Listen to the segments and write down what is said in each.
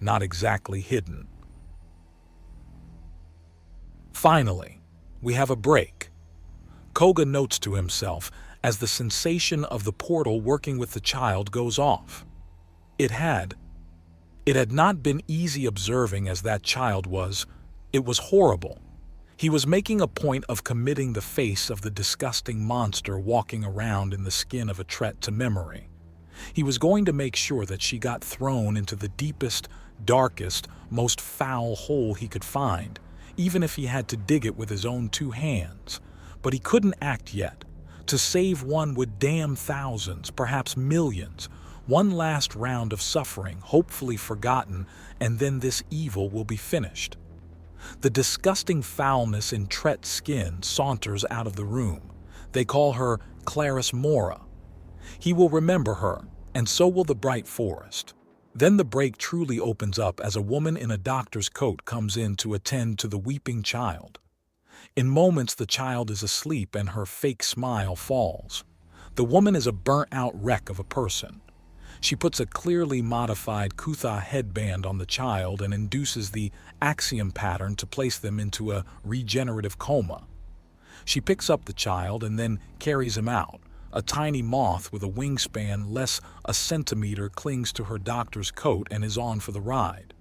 not exactly hidden. Finally, we have a break. Koga notes to himself as the sensation of the portal working with the child goes off. It had not been easy observing as that child was. It was horrible. He was making a point of committing the face of the disgusting monster walking around in the skin of a Tret to memory. He was going to make sure that she got thrown into the deepest, darkest, most foul hole he could find, even if he had to dig it with his own 2 hands. But he couldn't act yet. To save one would damn thousands, perhaps millions. One last round of suffering, hopefully forgotten, and then this evil will be finished. The disgusting foulness in Tret's skin saunters out of the room. They call her Clarice Mora. He will remember her, and so will the bright forest. Then the break truly opens up as a woman in a doctor's coat comes in to attend to the weeping child. In moments the child is asleep and her fake smile falls. The woman is a burnt-out wreck of a person. She puts a clearly modified Kutha headband on the child and induces the axiom pattern to place them into a regenerative coma. She picks up the child and then carries him out. A tiny moth with a wingspan less a centimeter clings to her doctor's coat and is on for the ride.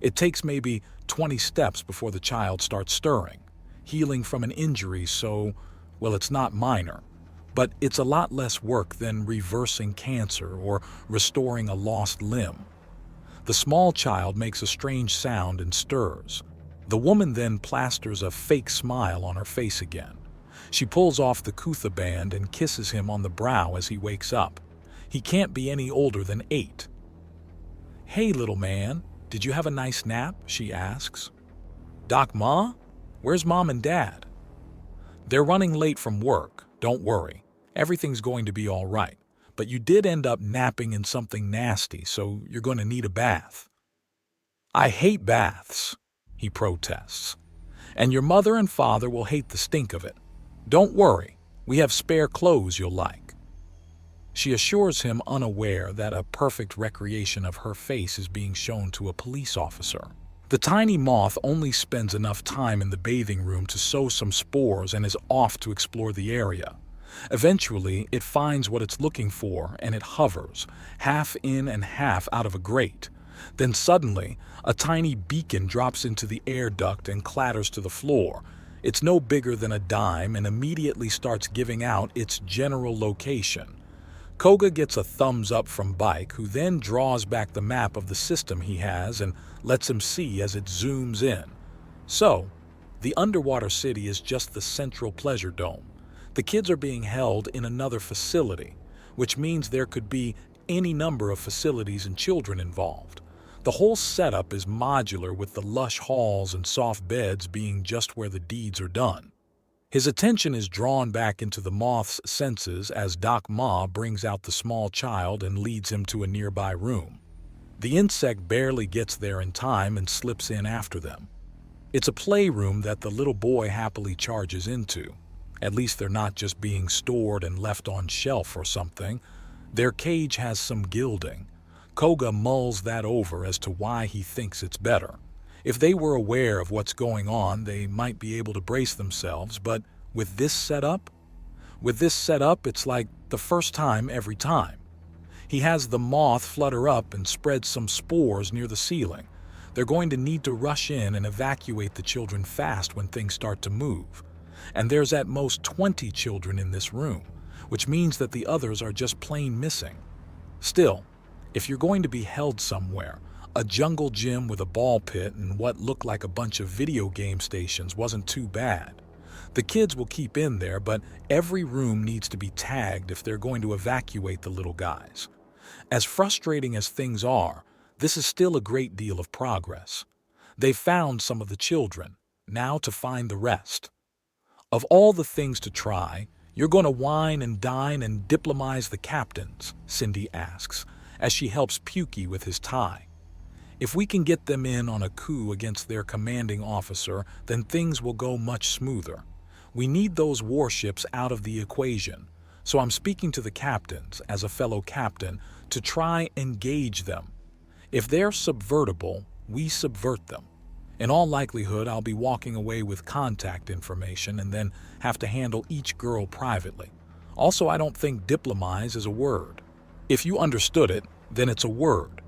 It takes maybe 20 steps before the child starts stirring, healing from an injury so, well, it's not minor. But it's a lot less work than reversing cancer or restoring a lost limb. The small child makes a strange sound and stirs. The woman then plasters a fake smile on her face again. She pulls off the Kutha band and kisses him on the brow as he wakes up. He can't be any older than 8. "Hey, little man, did you have a nice nap?" she asks. "Doc Ma? Where's Mom and Dad?" "They're running late from work. Don't worry. Everything's going to be all right. But you did end up napping in something nasty, so you're going to need a bath." "I hate baths," he protests. "And your mother and father will hate the stink of it. Don't worry, we have spare clothes you'll like." She assures him, unaware that a perfect recreation of her face is being shown to a police officer. The tiny moth only spends enough time in the bathing room to sow some spores and is off to explore the area. Eventually, it finds what it's looking for and it hovers, half in and half out of a grate. Then suddenly, a tiny beacon drops into the air duct and clatters to the floor. It's no bigger than a dime and immediately starts giving out its general location. Koga gets a thumbs up from Bike, who then draws back the map of the system he has and lets him see as it zooms in. So, the underwater city is just the central pleasure dome. The kids are being held in another facility, which means there could be any number of facilities and children involved. The whole setup is modular, with the lush halls and soft beds being just where the deeds are done. His attention is drawn back into the moth's senses as Doc Ma brings out the small child and leads him to a nearby room. The insect barely gets there in time and slips in after them. It's a playroom that the little boy happily charges into. At least they're not just being stored and left on shelf or something. Their cage has some gilding. Koga mulls that over as to why he thinks it's better. If they were aware of what's going on, they might be able to brace themselves, but with this setup, it's like the first time every time. He has the moth flutter up and spread some spores near the ceiling. They're going to need to rush in and evacuate the children fast when things start to move. And there's at most 20 children in this room, which means that the others are just plain missing. Still, if you're going to be held somewhere, a jungle gym with a ball pit and what looked like a bunch of video game stations wasn't too bad. The kids will keep in there, but every room needs to be tagged if they're going to evacuate the little guys. As frustrating as things are, this is still a great deal of progress. They've found some of the children, now to find the rest. Of all the things to try, you're going to wine and dine and diplomize the captains, Cindy asks, as she helps Pukey with his tie. If we can get them in on a coup against their commanding officer, then things will go much smoother. We need those warships out of the equation, so I'm speaking to the captains, as a fellow captain, to try and engage them. If they're subvertible, we subvert them. In all likelihood, I'll be walking away with contact information and then have to handle each girl privately. Also, I don't think diplomize is a word. If you understood it, then it's a word.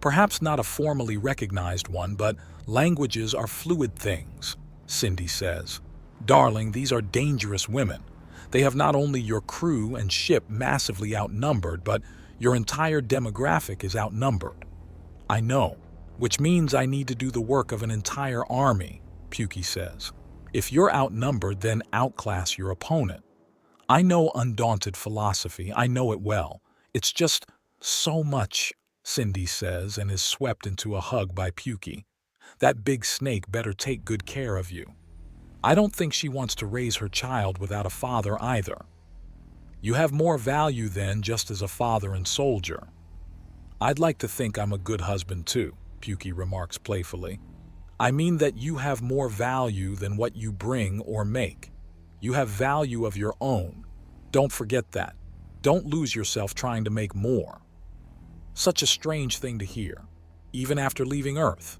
Perhaps not a formally recognized one, but languages are fluid things, Cindy says. Darling, these are dangerous women. They have not only your crew and ship massively outnumbered, but your entire demographic is outnumbered. I know, which means I need to do the work of an entire army, Pukey says. If you're outnumbered, then outclass your opponent. I know undaunted philosophy, I know it well. It's just so much, Cindy says, and is swept into a hug by Pukey. That big snake better take good care of you. I don't think she wants to raise her child without a father either. You have more value then just as a father and soldier. I'd like to think I'm a good husband too, Pukey remarks playfully. I mean that you have more value than what you bring or make. You have value of your own. Don't forget that. Don't lose yourself trying to make more. Such a strange thing to hear, even after leaving Earth.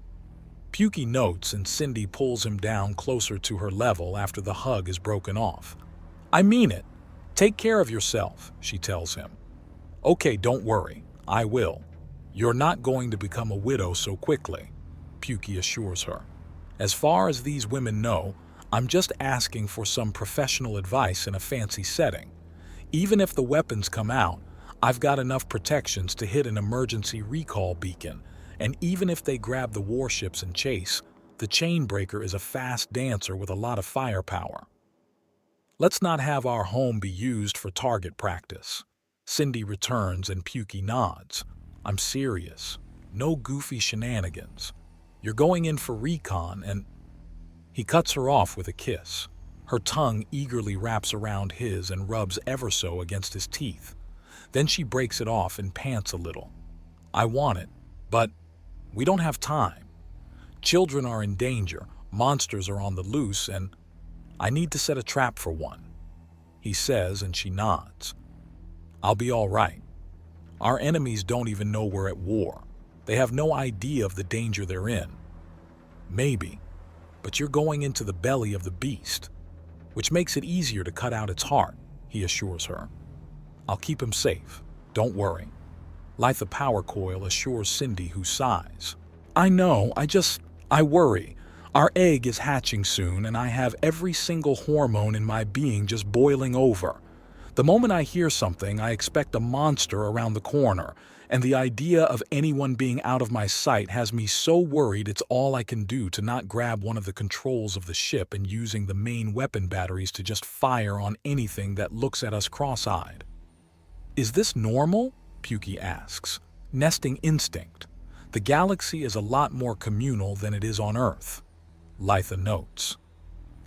Pukey notes and Cindy pulls him down closer to her level after the hug is broken off. I mean it. Take care of yourself, she tells him. Okay, don't worry. I will. You're not going to become a widow so quickly, Pukey assures her. As far as these women know, I'm just asking for some professional advice in a fancy setting. Even if the weapons come out, I've got enough protections to hit an emergency recall beacon, and even if they grab the warships and chase, the Chainbreaker is a fast dancer with a lot of firepower. Let's not have our home be used for target practice. Cindy returns and Pukey nods. I'm serious. No goofy shenanigans. You're going in for recon and... He cuts her off with a kiss. Her tongue eagerly wraps around his and rubs ever so against his teeth. Then she breaks it off and pants a little. I want it, but we don't have time. Children are in danger, monsters are on the loose, and I need to set a trap for one. He says, and she nods. I'll be all right. Our enemies don't even know we're at war. They have no idea of the danger they're in. Maybe, but you're going into the belly of the beast, which makes it easier to cut out its heart, he assures her. I'll keep him safe. Don't worry. Light the power coil, assures Cindy, who sighs. I know, I worry. Our egg is hatching soon, and I have every single hormone in my being just boiling over. The moment I hear something, I expect a monster around the corner, and the idea of anyone being out of my sight has me so worried it's all I can do to not grab one of the controls of the ship and using the main weapon batteries to just fire on anything that looks at us cross-eyed. Is this normal? Pukey asks. Nesting instinct. The galaxy is a lot more communal than it is on Earth. Litha notes.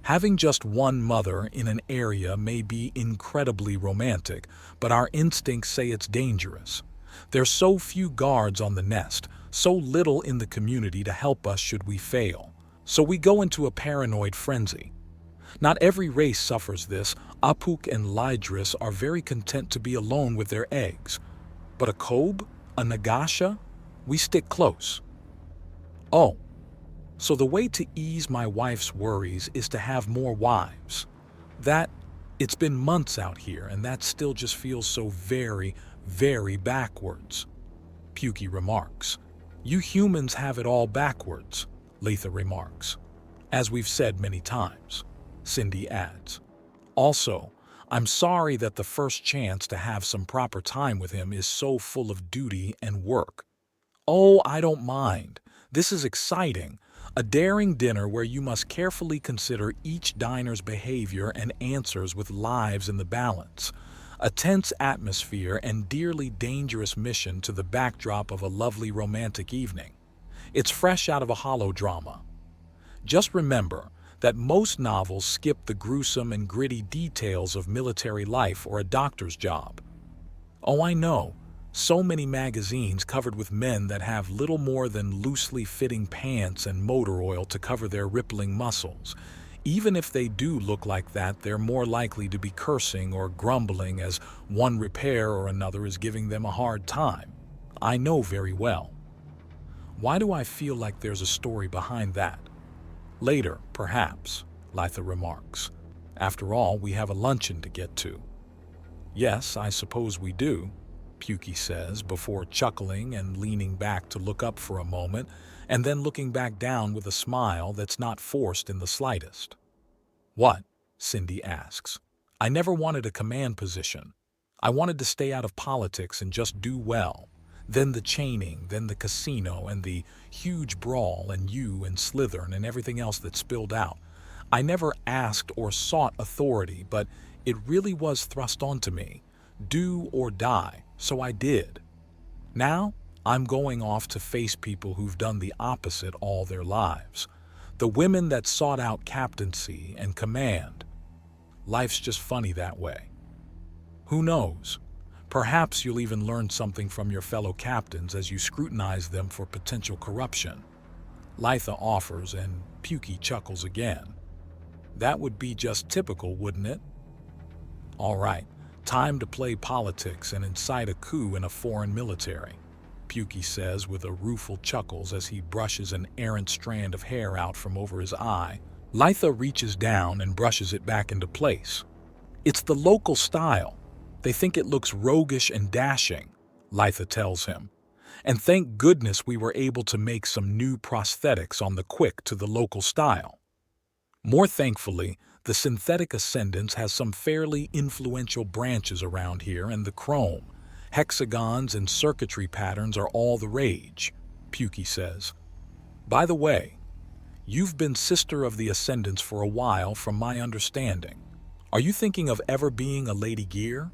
Having just one mother in an area may be incredibly romantic, but our instincts say it's dangerous. There's so few guards on the nest, so little in the community to help us should we fail. So we go into a paranoid frenzy. Not every race suffers this. Apuk and Lydris are very content to be alone with their eggs. But a Kobe? A Nagasha? We stick close. Oh, so the way to ease my wife's worries is to have more wives. It's been months out here, and that still just feels so very, very backwards, Pukey remarks. You humans have it all backwards, Litha remarks. As we've said many times, Cindy adds. Also, I'm sorry that the first chance to have some proper time with him is so full of duty and work. Oh, I don't mind. This is exciting. A daring dinner where you must carefully consider each diner's behavior and answers with lives in the balance. A tense atmosphere and dearly dangerous mission to the backdrop of a lovely romantic evening. It's fresh out of a holodrama. Just remember that most novels skip the gruesome and gritty details of military life or a doctor's job. Oh, I know. So many magazines covered with men that have little more than loosely fitting pants and motor oil to cover their rippling muscles. Even if they do look like that, they're more likely to be cursing or grumbling as one repair or another is giving them a hard time. I know very well. Why do I feel like there's a story behind that? Later, perhaps, Litha remarks. After all, we have a luncheon to get to. Yes, I suppose we do, Pukey says, before chuckling and leaning back to look up for a moment, and then looking back down with a smile that's not forced in the slightest. What? Cindy asks. I never wanted a command position. I wanted to stay out of politics and just do well. Then the chaining, then the casino, and the huge brawl, and you and Slytherin and everything else that spilled out. I never asked or sought authority, but it really was thrust onto me. Do or die, so I did. Now, I'm going off to face people who've done the opposite all their lives. The women that sought out captaincy and command. Life's just funny that way. Who knows? Perhaps you'll even learn something from your fellow captains as you scrutinize them for potential corruption. Litha offers, and Pukey chuckles again. That would be just typical, wouldn't it? All right, time to play politics and incite a coup in a foreign military, Pukey says with a rueful chuckles as he brushes an errant strand of hair out from over his eye. Litha reaches down and brushes it back into place. It's the local style. They think it looks roguish and dashing, Litha tells him. And thank goodness we were able to make some new prosthetics on the quick to the local style. More thankfully, the synthetic ascendance has some fairly influential branches around here, and the chrome, hexagons, and circuitry patterns are all the rage, Pukey says. By the way, you've been Sister of the Ascendants for a while from my understanding. Are you thinking of ever being a Lady Gear?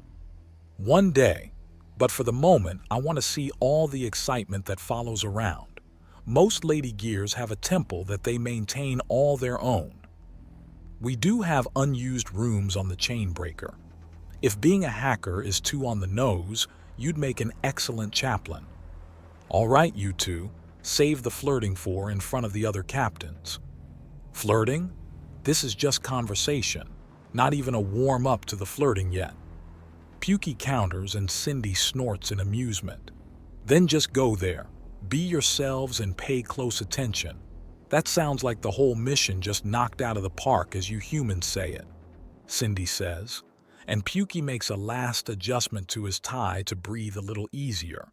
One day, but for the moment, I want to see all the excitement that follows around. Most Lady Gears have a temple that they maintain all their own. We do have unused rooms on the Chainbreaker. If being a hacker is too on the nose, you'd make an excellent chaplain. All right, you two, save the flirting for in front of the other captains. Flirting? This is just conversation, not even a warm-up to the flirting yet. Pukey counters and Cindy snorts in amusement. Then just go there, be yourselves and pay close attention. That sounds like the whole mission just knocked out of the park, as you humans say it, Cindy says, and Pukey makes a last adjustment to his tie to breathe a little easier.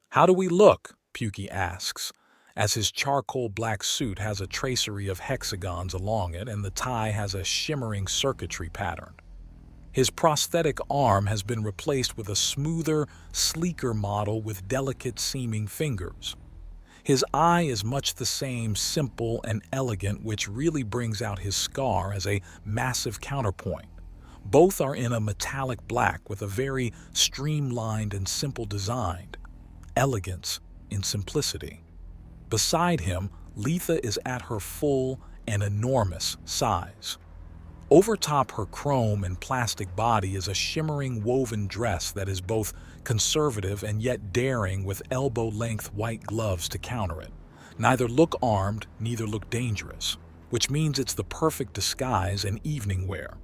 How do we look? Pukey asks, as his charcoal black suit has a tracery of hexagons along it and the tie has a shimmering circuitry pattern. His prosthetic arm has been replaced with a smoother, sleeker model with delicate-seeming fingers. His eye is much the same, simple and elegant, which really brings out his scar as a massive counterpoint. Both are in a metallic black with a very streamlined and simple design. Elegance in simplicity. Beside him, Litha is at her full and enormous size. Overtop her chrome and plastic body is a shimmering woven dress that is both conservative and yet daring, with elbow-length white gloves to counter it. Neither look armed, neither look dangerous, which means it's the perfect disguise and evening wear.